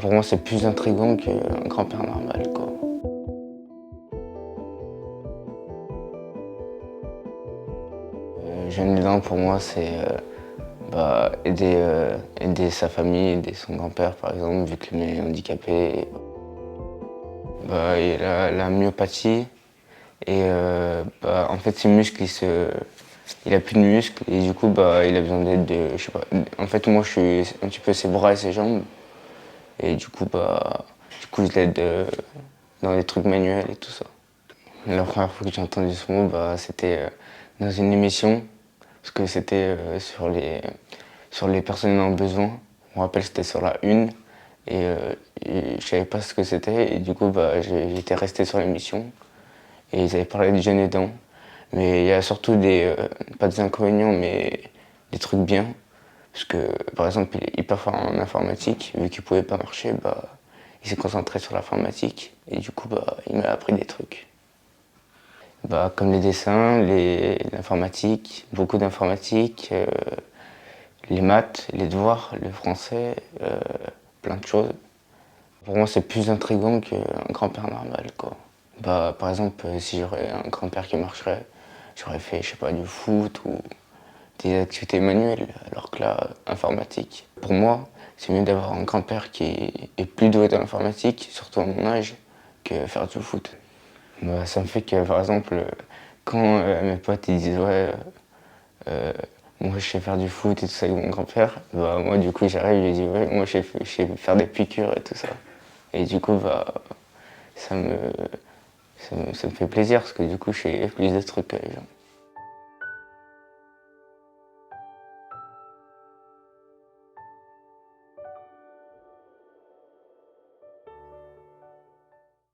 Pour moi, c'est plus intriguant qu'un grand-père normal, quoi. Jeune Luden, pour moi, c'est aider sa famille, aider son grand-père, par exemple, vu qu'il est handicapé. Il a la myopathie et en fait, ses muscles, il a plus de muscles et du coup, il a besoin d'aide je sais pas. En fait, moi, je suis un petit peu ses bras et ses jambes et du coup, je l'aide dans les trucs manuels et tout ça. La première fois que j'ai entendu ce mot, c'était dans une émission, parce que c'était sur les personnes en besoin. Je me rappelle, c'était sur la une, et je savais pas ce que c'était, et du coup, j'étais resté sur l'émission, et ils avaient parlé du jeune aidant. Mais il y a surtout pas des inconvénients, mais des trucs bien. Parce que, par exemple, il est hyper fort en informatique, vu qu'il pouvait pas marcher, il s'est concentré sur l'informatique, et du coup, il m'a appris des trucs. Comme les dessins, l'informatique, beaucoup d'informatique, les maths, les devoirs, le français, plein de choses. Pour moi, c'est plus intriguant qu'un grand-père normal, quoi. Par exemple, si j'aurais un grand-père qui marcherait, j'aurais fait, je sais pas, du foot ou des activités manuelles, alors que là, informatique. Pour moi, c'est mieux d'avoir un grand-père qui est plus doué dans l'informatique, surtout à mon âge, que faire du foot. Ça me fait que, par exemple, quand mes potes ils disent ouais, moi je sais faire du foot et tout ça avec mon grand-père, moi du coup j'arrive et je dis ouais, moi je sais faire des piqûres et tout ça. Et du coup, ça me fait plaisir parce que du coup je sais plus de trucs que les gens.